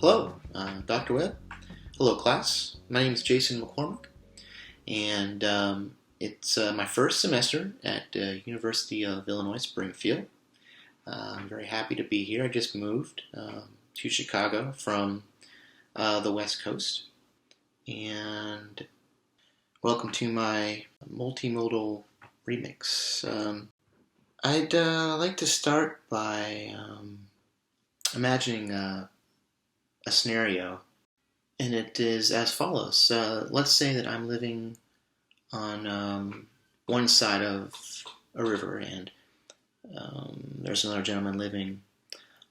Hello, Dr. Webb. Hello, class. My name is Jason McCormick, and it's my first semester at University of Illinois Springfield. I'm very happy to be here. I just moved to Chicago from the West Coast, and welcome to my multimodal remix. I'd like to start by imagining a scenario, and it is as follows. Let's say that I'm living on one side of a river, and there's another gentleman living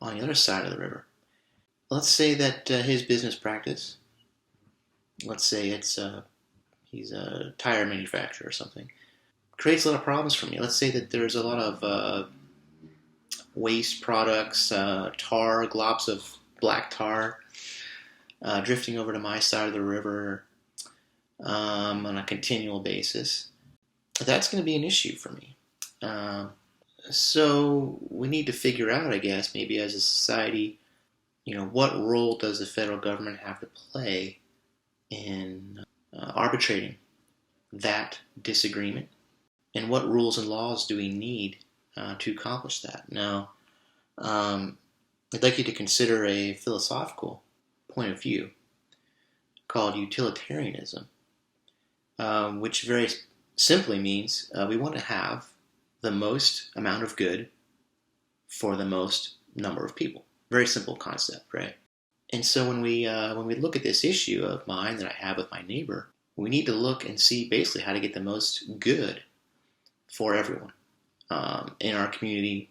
on the other side of the river. Let's say that his business practice, let's say he's a tire manufacturer or something, creates a lot of problems for me. Let's say that there's a lot of waste products, tar, globs of black tar, drifting over to my side of the river on a continual basis. That's going to be an issue for me. So we need to figure out, I guess, maybe as a society, what role does the federal government have to play in arbitrating that disagreement, and what rules and laws do we need to accomplish that? Now, I'd like you to consider a philosophical point of view called utilitarianism, which very simply means we want to have the most amount of good for the most number of people. Very simple concept, right? And so when we look at this issue of mine that I have with my neighbor, we need to look and see basically how to get the most good for everyone in our community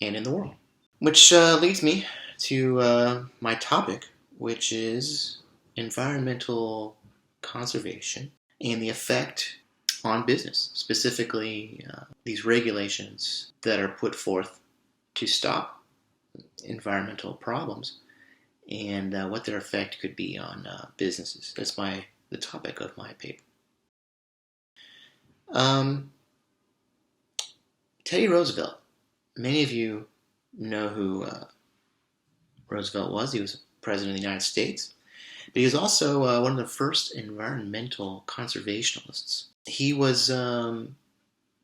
and in the world. Which leads me to my topic, which is environmental conservation and the effect on business, specifically these regulations that are put forth to stop environmental problems and what their effect could be on businesses. That's the topic of my paper. Teddy Roosevelt. Many of you know who Roosevelt was. He was president of the United States, but he was also one of the first environmental conservationists. He was an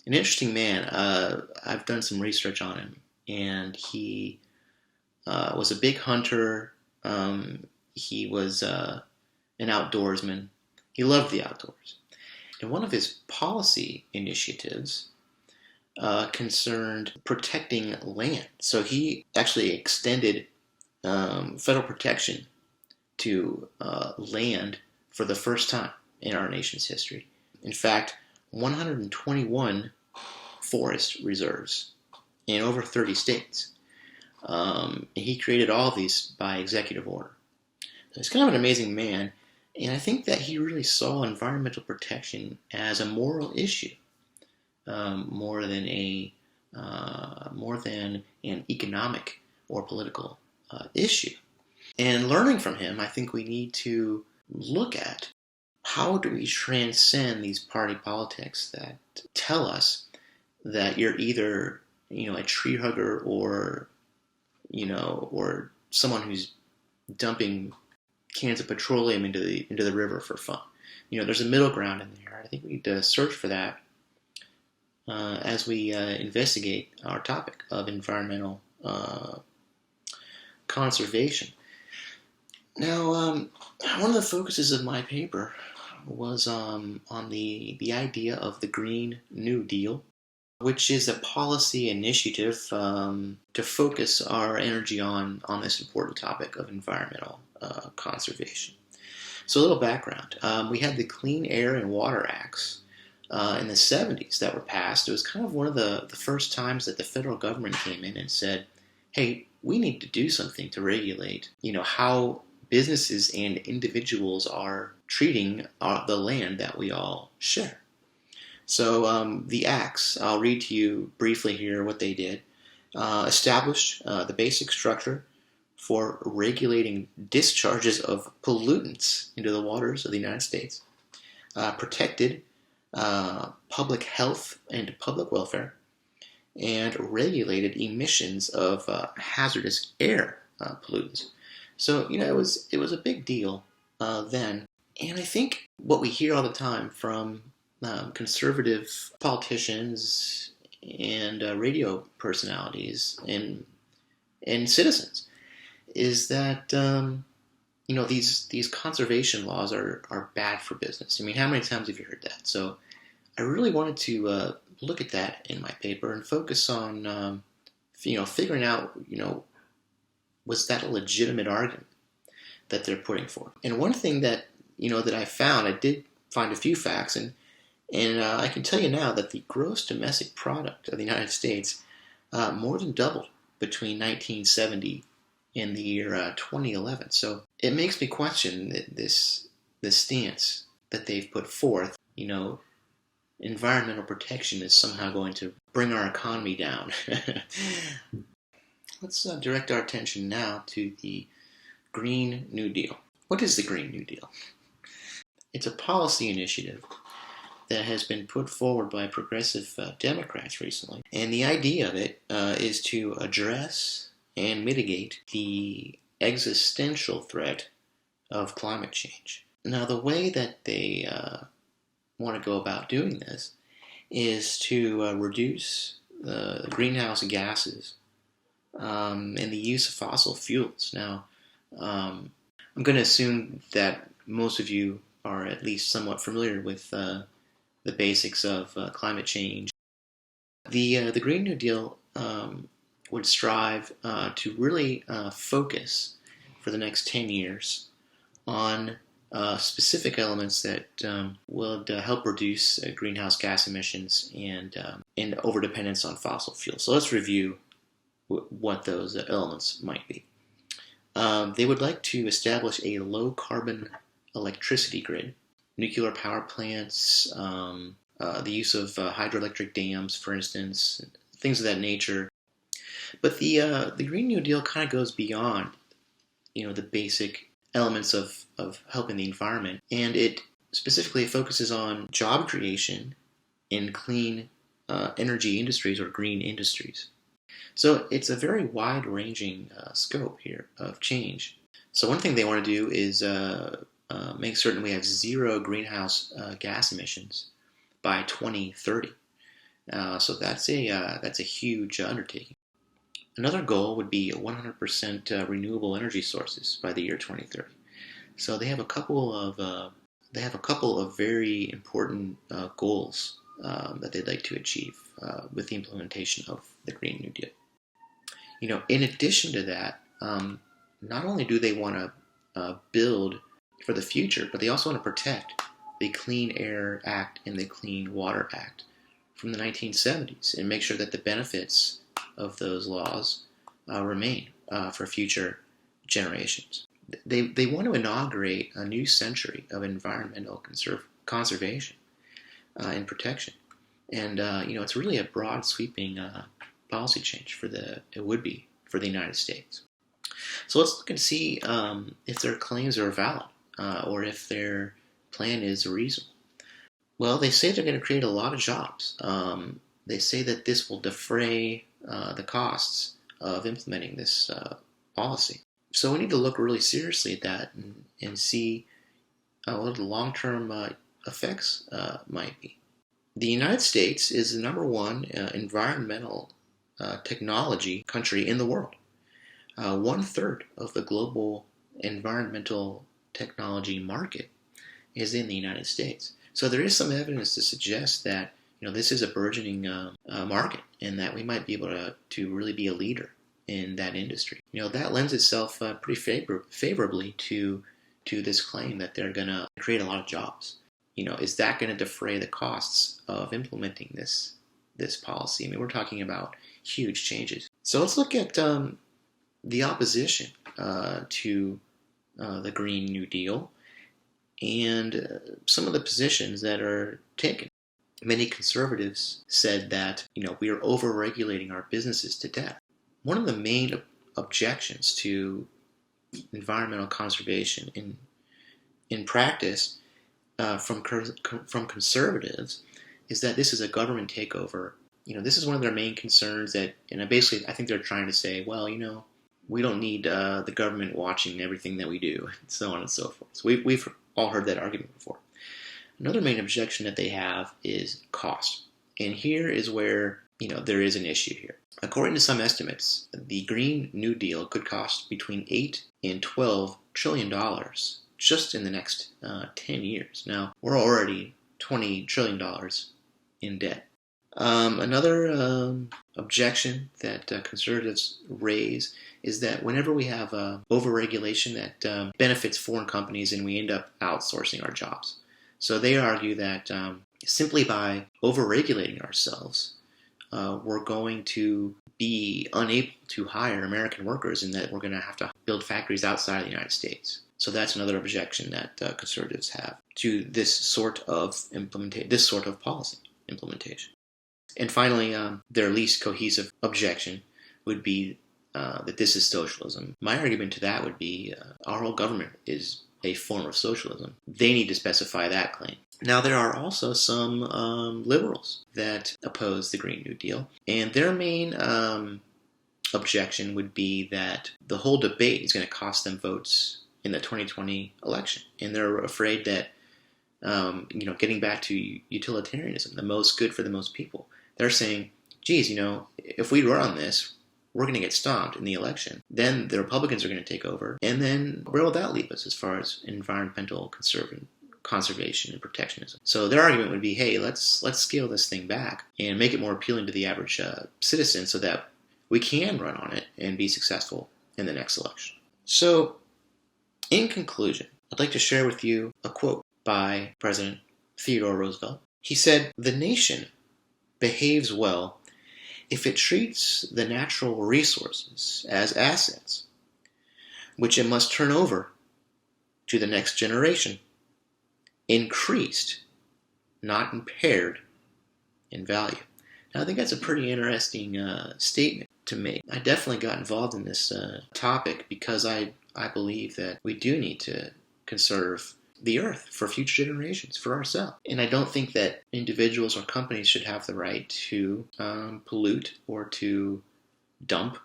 interesting man. I've done some research on him, and he was a big hunter. He was an outdoorsman. He loved the outdoors. And one of his policy initiatives concerned protecting land. So he actually extended federal protection to land for the first time in our nation's history. In fact, 121 forest reserves in over 30 states. He created all of these by executive order. So he's kind of an amazing man, and I think that he really saw environmental protection as a moral issue. More than an economic or political issue. And learning from him, I think we need to look at how do we transcend these party politics that tell us that you're either a tree hugger or someone who's dumping cans of petroleum into the river for fun. There's a middle ground in there. I think we need to search for that as we investigate our topic of environmental conservation. Now, one of the focuses of my paper was on the idea of the Green New Deal, which is a policy initiative to focus our energy on this important topic of environmental conservation. So a little background. We had the Clean Air and Water Acts in the 70s that were passed. It was kind of one of the first times that the federal government came in and said, hey, we need to do something to regulate, how businesses and individuals are treating the land that we all share. So the acts, I'll read to you briefly here what they did, established the basic structure for regulating discharges of pollutants into the waters of the United States, protected public health and public welfare, and regulated emissions of hazardous air pollutants. So, it was a big deal then. And I think what we hear all the time from conservative politicians and radio personalities and citizens is that these conservation laws are bad for business. I mean, how many times have you heard that? So I really wanted to look at that in my paper and focus on figuring out was that a legitimate argument that they're putting forth. And one thing that that I found, I did find a few facts, and I can tell you now that the gross domestic product of the United States more than doubled between 1970 and the year 2011. So it makes me question this stance that they've put forth. Environmental protection is somehow going to bring our economy down. Let's direct our attention now to the Green New Deal. What is the Green New Deal? It's a policy initiative that has been put forward by progressive Democrats recently. And the idea of it is to address and mitigate the existential threat of climate change. Now, the way that they want to go about doing this is to reduce the greenhouse gases and the use of fossil fuels. Now, I'm going to assume that most of you are at least somewhat familiar with the basics of climate change. The Green New Deal would strive to really focus for the next 10 years on specific elements that would help reduce greenhouse gas emissions and overdependence on fossil fuels. So let's review what those elements might be. They would like to establish a low-carbon electricity grid, nuclear power plants, the use of hydroelectric dams, for instance, things of that nature. But the Green New Deal kind of goes beyond, the basic elements of helping the environment, and it specifically focuses on job creation in clean energy industries or green industries. So it's a very wide-ranging scope here of change. So one thing they want to do is make certain we have zero greenhouse gas emissions by 2030. So that's a huge undertaking. Another goal would be 100% renewable energy sources by the year 2030. So they have a couple of very important goals that they'd like to achieve with the implementation of the Green New Deal. In addition to that, not only do they want to build for the future, but they also want to protect the Clean Air Act and the Clean Water Act from the 1970s and make sure that the benefits of those laws remain for future generations. They want to inaugurate a new century of environmental conservation and protection. And it's really a broad, sweeping policy change it would be for the United States. So let's look and see if their claims are valid or if their plan is reasonable. Well, they say they're going to create a lot of jobs. They say that this will defray the costs of implementing this policy. So we need to look really seriously at that and see what the long-term effects might be. The United States is the number one environmental technology country in the world. 1/3 of the global environmental technology market is in the United States. So there is some evidence to suggest that this is a burgeoning market, and that we might be able to really be a leader in that industry. That lends itself pretty favorably to this claim that they're going to create a lot of jobs. Is that going to defray the costs of implementing this policy? I mean, we're talking about huge changes. So let's look at the opposition to the Green New Deal and some of the positions that are taken. Many conservatives said that, we are over-regulating our businesses to death. One of the main objections to environmental conservation in practice from conservatives is that this is a government takeover. This is one of their main concerns I think they're trying to say, well, we don't need the government watching everything that we do, and so on and so forth. So we've all heard that argument before. Another main objection that they have is cost. And here is where, there is an issue here. According to some estimates, the Green New Deal could cost between $8 and $12 trillion just in the next 10 years. Now, we're already $20 trillion in debt. Another objection that conservatives raise is that whenever we have overregulation that benefits foreign companies, and we end up outsourcing our jobs. So they argue that simply by overregulating ourselves, we're going to be unable to hire American workers, and that we're going to have to build factories outside of the United States. So that's another objection that conservatives have to this sort of policy implementation. And finally, their least cohesive objection would be that this is socialism. My argument to that would be our whole government is a form of socialism. They need to specify that claim. Now, there are also some liberals that oppose the Green New Deal, and their main objection would be that the whole debate is going to cost them votes in the 2020 election, and they're afraid that getting back to utilitarianism, the most good for the most people. They're saying, geez, if we run on this, we're going to get stomped in the election. Then the Republicans are going to take over. And then where will that leave us as far as environmental conservation and protectionism? So their argument would be, hey, let's scale this thing back and make it more appealing to the average citizen so that we can run on it and be successful in the next election. So in conclusion, I'd like to share with you a quote by President Theodore Roosevelt. He said, "The nation behaves well if it treats the natural resources as assets, which it must turn over to the next generation, increased, not impaired, in value." Now, I think that's a pretty interesting statement to make. I definitely got involved in this topic because I believe that we do need to conserve the earth for future generations, for ourselves. And I don't think that individuals or companies should have the right to pollute or to dump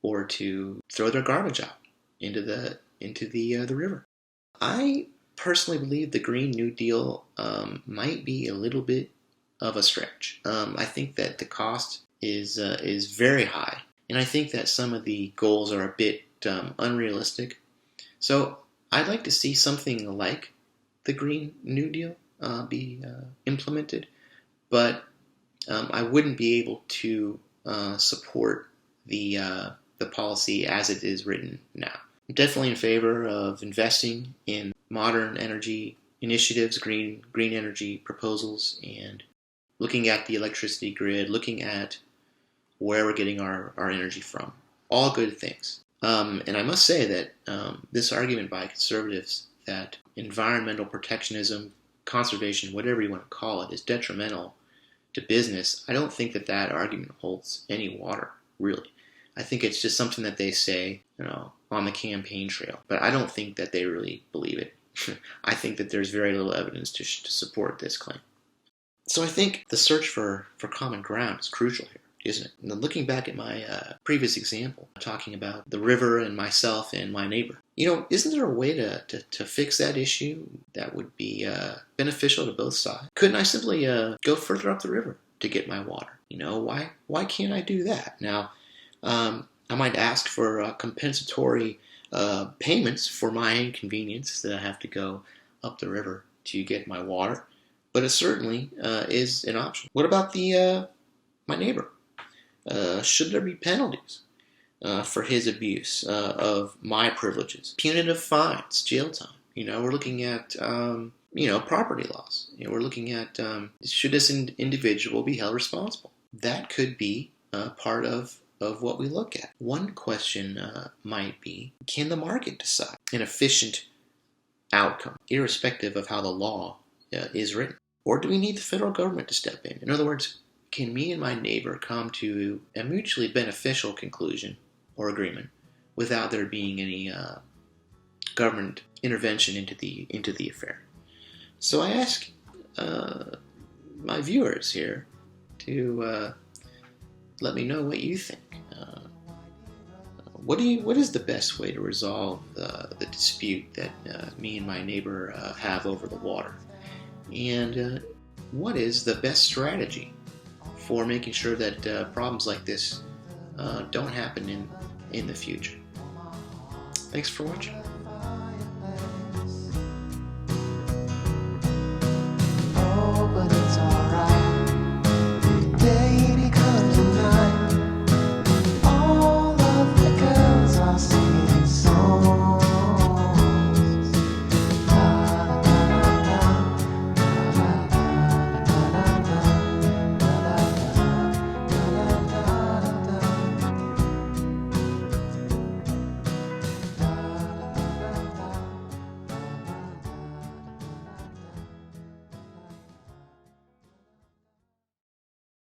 or to throw their garbage out into the river. I personally believe the Green New Deal might be a little bit of a stretch. I think that the cost is very high, and I think that some of the goals are a bit unrealistic. So I'd like to see something like the Green New Deal be implemented, but I wouldn't be able to support the policy as it is written now. I'm definitely in favor of investing in modern energy initiatives, green energy proposals, and looking at the electricity grid, looking at where we're getting our energy from. All good things. And I must say that this argument by conservatives that environmental protectionism, conservation, whatever you want to call it, is detrimental to business, I don't think that argument holds any water, really. I think it's just something that they say, on the campaign trail. But I don't think that they really believe it. I think that there's very little evidence to support this claim. So I think the search for common ground is crucial here, isn't it? And looking back at my previous example, talking about the river and myself and my neighbor, isn't there a way to fix that issue that would be beneficial to both sides? Couldn't I simply go further up the river to get my water? Why can't I do that? Now, I might ask for compensatory payments for my inconvenience that I have to go up the river to get my water, but it certainly is an option. What about my neighbor? Should there be penalties for his abuse of my privileges? Punitive fines, jail time. We're looking at property loss. We're looking at should this individual be held responsible? That could be part of what we look at. One question might be, can the market decide an efficient outcome, irrespective of how the law is written? Or do we need the federal government to step in? In other words, can me and my neighbor come to a mutually beneficial conclusion or agreement without there being any government intervention into the affair? So I ask my viewers here to let me know what you think. what is the best way to resolve the dispute that me and my neighbor have over the water? And what is the best strategy for making sure that problems like this don't happen in the future? Thanks for watching.